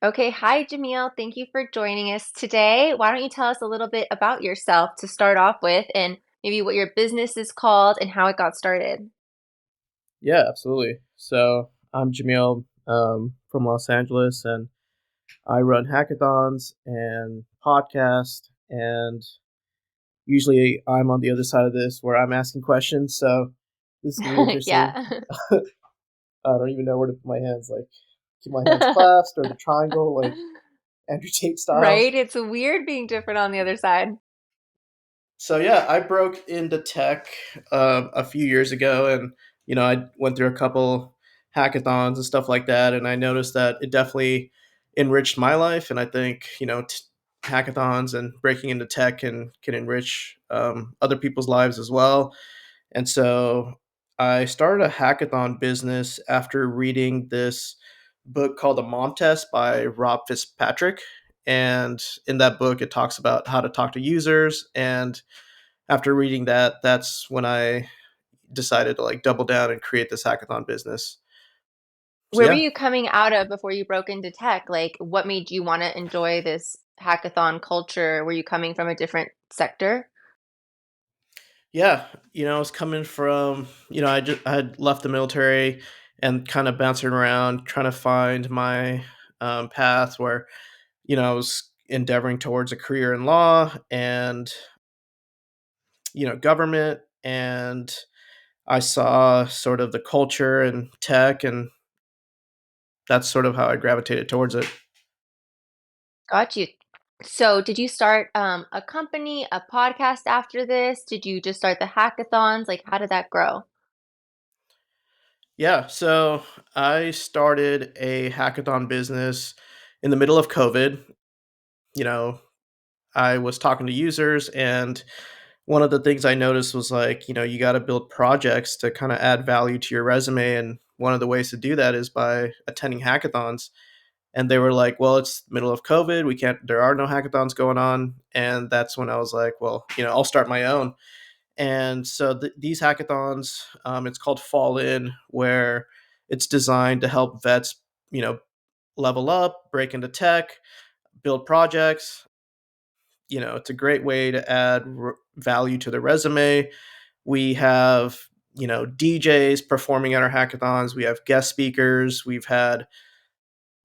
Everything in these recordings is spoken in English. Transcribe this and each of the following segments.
Okay, hi Jameel. Thank you for joining us today. Why don't you tell us a little bit about yourself to start off with and maybe what your business is called and how it got started? Yeah, absolutely. So I'm Jameel from Los Angeles, and I run hackathons and podcast. And usually I'm on the other side of this where I'm asking questions. So this is gonna be interesting. Yeah. I don't even know where to put my hands. Like, keep my hands clasped or the triangle, like Andrew Tate style. Right? It's weird being different on the other side. So yeah, I broke into tech a few years ago, and I went through a couple hackathons and stuff like that, and I noticed that it definitely enriched my life, and I think hackathons and breaking into tech can enrich other people's lives as well. And so I started a hackathon business after reading this book called The Mom Test by Rob Fitzpatrick. And in that book, it talks about how to talk to users. And after reading that, that's when I decided to like double down and create this hackathon business. So Where were yeah, you coming out of before you broke into tech? Like, what made you want to enjoy this hackathon culture? Were you coming from a different sector? yeah, I was coming from, I had left the military and kind of bouncing around trying to find my path where, I was endeavoring towards a career in law and, government. And I saw sort of the culture and tech, and that's sort of how I gravitated towards it. Got you. So, did you start a company, a podcast after this? Did you just start the hackathons? Like, how did that grow? Yeah, so I started a hackathon business in the middle of COVID. You know, I was talking to users, and one of the things I noticed was like, you got to build projects to kind of add value to your resume. And one of the ways to do that is by attending hackathons. And they were like, well, it's the middle of COVID. There are no hackathons going on. And that's when I was like, well, I'll start my own. And so these hackathons, it's called Fall In, where it's designed to help vets, you know, level up, break into tech, build projects. It's a great way to add value to the resume. We have, DJs performing at our hackathons. We have guest speakers. We've had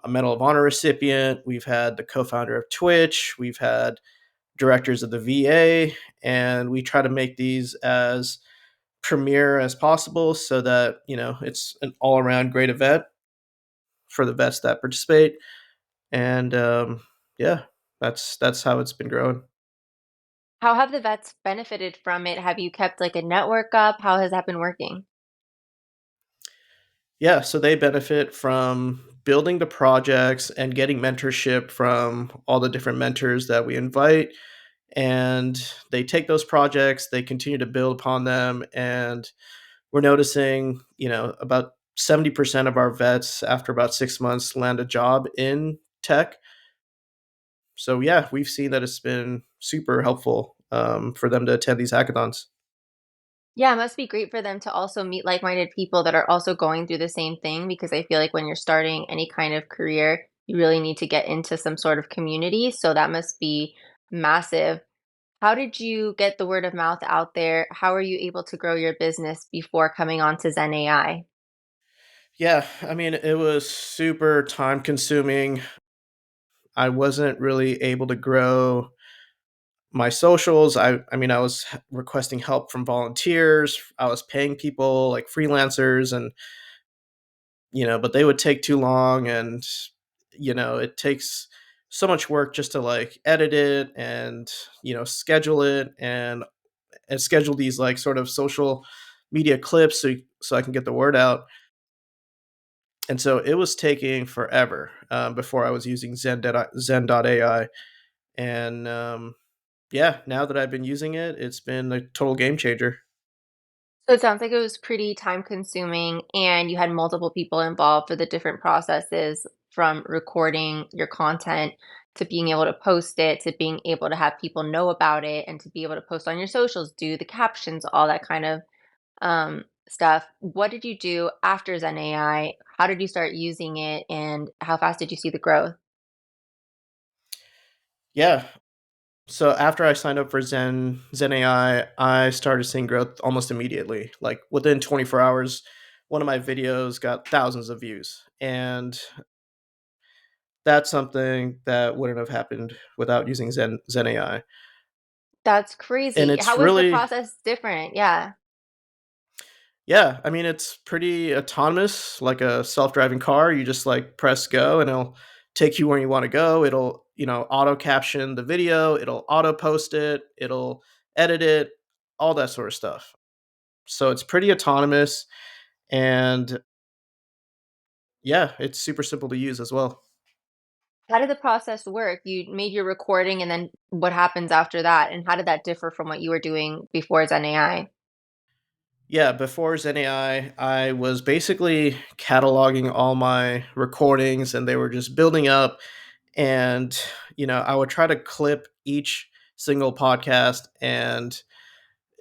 a Medal of Honor recipient. We've had the co-founder of Twitch. We've had directors of the VA, and we try to make these as premier as possible so that it's an all-around great event for the vets that participate. And yeah, that's how it's been growing. How have the vets benefited from it? Have you kept like a network up? How has that been working? Yeah, so they benefit from building the projects and getting mentorship from all the different mentors that we invite. And they take those projects, they continue to build upon them. And we're noticing, about 70% of our vets after about 6 months land a job in tech. So yeah, we've seen that it's been super helpful for them to attend these hackathons. Yeah, it must be great for them to also meet like-minded people that are also going through the same thing because I feel like when you're starting any kind of career, you really need to get into some sort of community. So that must be massive. How did you get the word of mouth out there? How are you able to grow your business before coming on to ZenAI? Yeah, I mean, it was super time consuming. I wasn't really able to grow my socials. I mean, I was requesting help from volunteers. I was paying people like freelancers, and but they would take too long, and it takes so much work just to like edit it and schedule it and schedule these like sort of social media clips so I can get the word out. And so it was taking forever before I was using Zen.ai. And yeah, now that I've been using it, it's been a total game changer. So it sounds like it was pretty time consuming and you had multiple people involved for the different processes from recording your content to being able to post it to being able to have people know about it and to be able to post on your socials, do the captions, all that kind of stuff. What did you do after Zen AI? How did you start using it and how fast did you see the growth? Yeah. So after I signed up for ZenAI, I started seeing growth almost immediately. Like within 24 hours, one of my videos got thousands of views. And that's something that wouldn't have happened without using ZenAI. That's And crazy. it's How was the really, process different? Yeah. yeah, I mean, it's pretty autonomous, like a self-driving car. You just like press go and it'll take you where you want to go. It'll, auto caption the video, it'll auto post it, it'll edit it, all that sort of stuff. So it's pretty autonomous and yeah, it's super simple to use as well. How did the process work? You made your recording and then what happens after that? And how did that differ from what you were doing before ZenAI? Yeah, before ZenAI, I was basically cataloging all my recordings and they were just building up. And, I would try to clip each single podcast and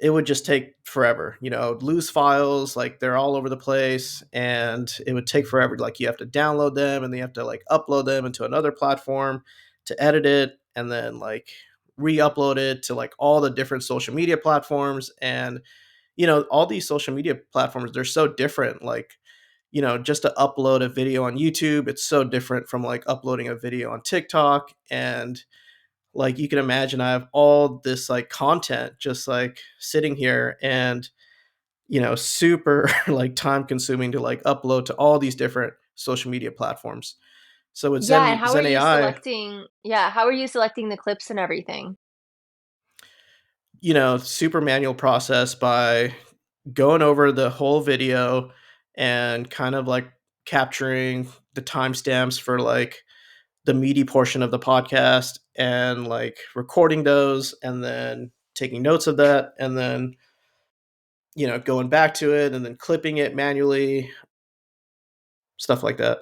it would just take forever. Lose files, like they're all over the place and it would take forever. Like you have to download them and then you have to like upload them into another platform to edit it and then like re-upload it to like all the different social media platforms. And all these social media platforms, they're so different. Like, just to upload a video on YouTube, it's so different from like uploading a video on TikTok. And like you can imagine, I have all this like content just like sitting here and, super like time consuming to like upload to all these different social media platforms. So with Yeah, and how are Zen you AI, selecting yeah, how are you selecting the clips and everything? super manual process by going over the whole video and kind of like capturing the timestamps for like the meaty portion of the podcast and like recording those and then taking notes of that and then going back to it and then clipping it manually, stuff like that.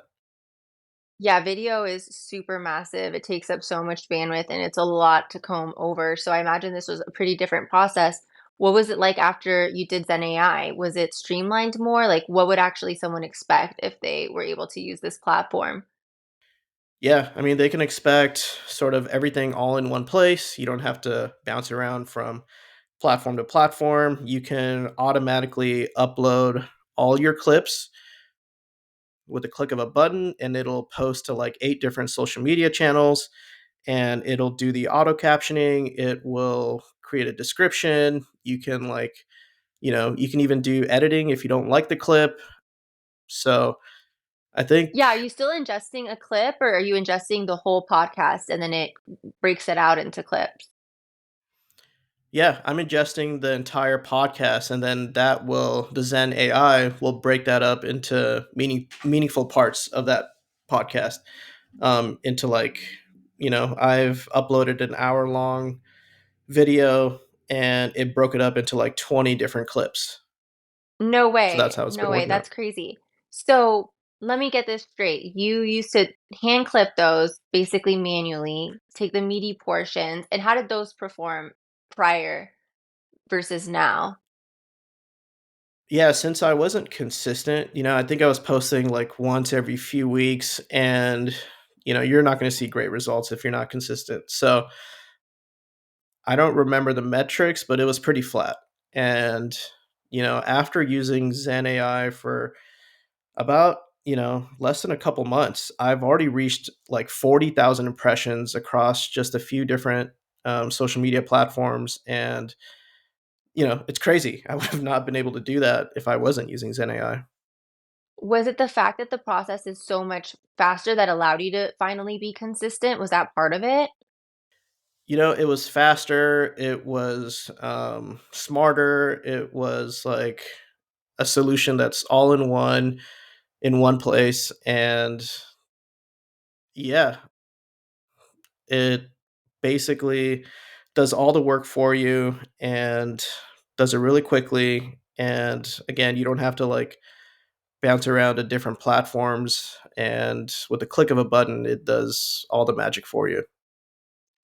Yeah, video is super massive. It takes up so much bandwidth and it's a lot to comb over. So I imagine this was a pretty different process. What was it like after you did Zen AI? Was it streamlined more? Like, what would actually someone expect if they were able to use this platform? Yeah, I mean they can expect sort of everything all in one place. You don't have to bounce around from platform to platform. You can automatically upload all your clips with a click of a button and it'll post to like 8 different social media channels and it'll do the auto captioning. It will create a description. You can like, you can even do editing if you don't like the clip. So I think, Yeah, are you still ingesting a clip or are you ingesting the whole podcast and then it breaks it out into clips? yeah, I'm ingesting the entire podcast and then the Zen AI will break that up into meaningful parts of that podcast. Into like, I've uploaded an hour long video and it broke it up into like 20 different clips. No So that's way. how it's No been way. working out. That's crazy. So let me get this straight. You used to hand clip those basically manually, take the meaty portions, and how did those perform prior versus now? Yeah, since I wasn't consistent, I think I was posting like once every few weeks and you're not going to see great results if you're not consistent. So, I don't remember the metrics, but it was pretty flat. And after using Zen AI for about, less than a couple months, I've already reached like 40,000 impressions across just a few different social media platforms and it's crazy. I would have not been able to do that if I wasn't using Zen AI. Was it the fact that the process is so much faster that allowed you to finally be consistent? Was that part of it? It was faster, it was smarter, it was like a solution that's all in one place. And yeah, it basically does all the work for you and does it really quickly. And again, you don't have to like bounce around to different platforms. And with the click of a button, it does all the magic for you.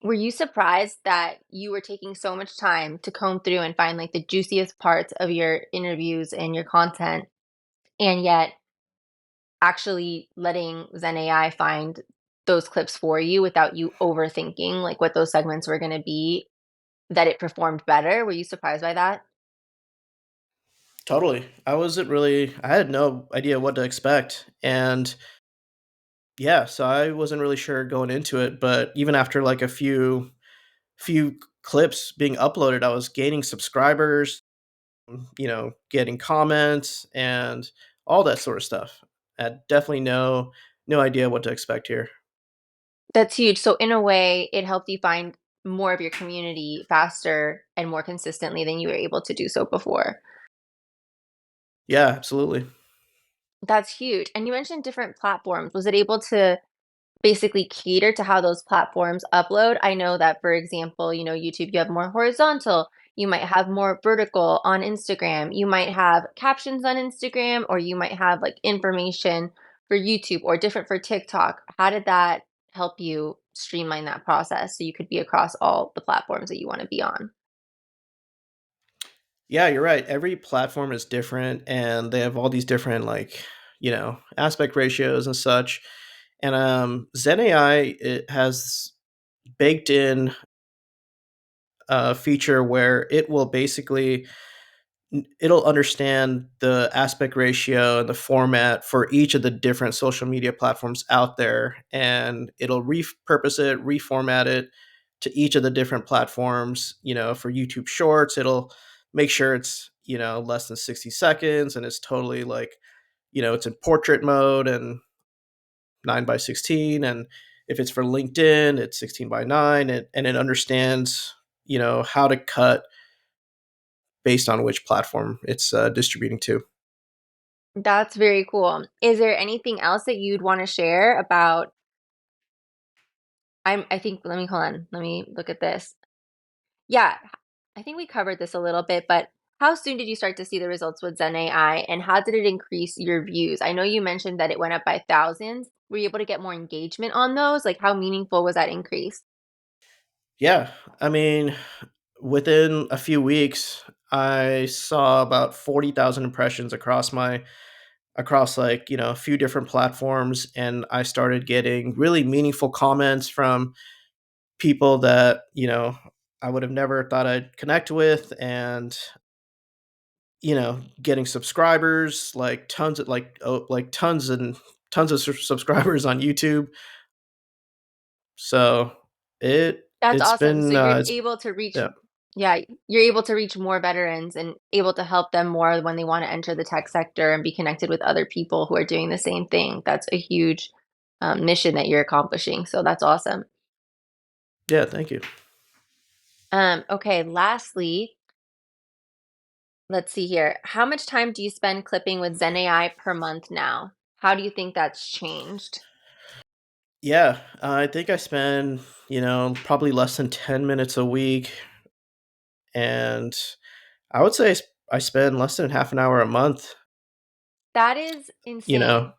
Were you surprised that you were taking so much time to comb through and find like the juiciest parts of your interviews and your content, and yet actually letting Zen AI find those clips for you without you overthinking like what those segments were going to be, that it performed better? Were you surprised by that? Totally. I had no idea what to expect. And yeah, so I wasn't really sure going into it, but even after like a few clips being uploaded, I was gaining subscribers, getting comments and all that sort of stuff. I had definitely no idea what to expect here. That's huge. So in a way, it helped you find more of your community faster and more consistently than you were able to do so before. Yeah, absolutely. That's huge. And you mentioned different platforms. Was it able to basically cater to how those platforms upload? I know that, for example, YouTube, you have more horizontal, you might have more vertical on Instagram, you might have captions on Instagram, or you might have like information for YouTube or different for TikTok. How did that help you streamline that process so you could be across all the platforms that you want to be on? Yeah, you're right. Every platform is different and they have all these different aspect ratios and such. And ZenAI, it has baked in a feature where it'll understand the aspect ratio and the format for each of the different social media platforms out there, and it'll repurpose it, reformat it to each of the different platforms. For YouTube Shorts, it'll make sure it's less than 60 seconds, and it's totally like it's in portrait mode and 9 by 16. And if it's for LinkedIn, it's 16 by 9, and it understands how to cut based on which platform it's distributing to. That's very cool. Is there anything else that you'd want to share about I think let me hold on. Let me look at this. Yeah, I think we covered this a little bit, but how soon did you start to see the results with ZenAI and how did it increase your views? I know you mentioned that it went up by thousands. Were you able to get more engagement on those? Like how meaningful was that increase? Yeah, I mean, within a few weeks, I saw about 40,000 impressions across like, a few different platforms, and I started getting really meaningful comments from people that, I would have never thought I'd connect with, and getting subscribers, like tons of tons and tons of subscribers on YouTube. So, That's it's awesome. So been you're it's able to reach yeah. yeah, you're able to reach more veterans and able to help them more when they want to enter the tech sector and be connected with other people who are doing the same thing. That's a huge mission that you're accomplishing. So that's awesome. Yeah, thank you. Okay, lastly, let's see here. How much time do you spend clipping with ZenAI per month now? How do you think that's changed? Yeah, I think I spend, probably less than 10 minutes a week, and I would say I spend less than half an hour a month, That is you know? insane.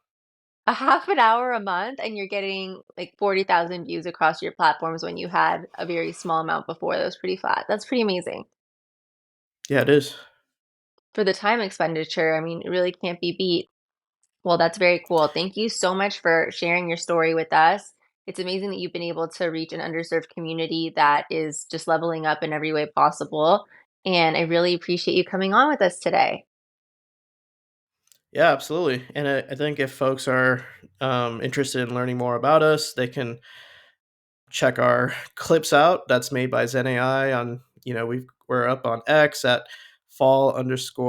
A half an hour a month, and you're getting like 40,000 views across your platforms when you had a very small amount before that was pretty flat. That's pretty amazing. Yeah, it is. For the time expenditure, I mean, it really can't be beat. Well, that's very cool. Thank you so much for sharing your story with us. It's amazing that you've been able to reach an underserved community that is just leveling up in every way possible. And I really appreciate you coming on with us today. Yeah, absolutely, and I think if folks are, interested in learning more about us, they can check our clips out. That's made by ZenAI on, we're up on X at fall_in_vet.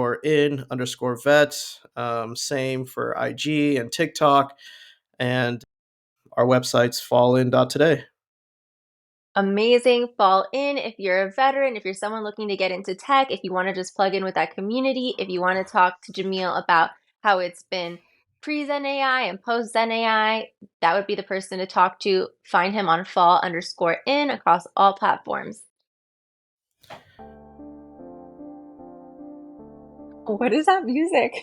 Same for IG and TikTok, and our website's fallin.today. Amazing. Fall in if you're a veteran, if you're someone looking to get into tech, if you want to just plug in with that community, if you want to talk to Jameel about how it's been pre Zen AI and post Zen AI, that would be the person to talk to. Find him on fall_in across all platforms. What is that music?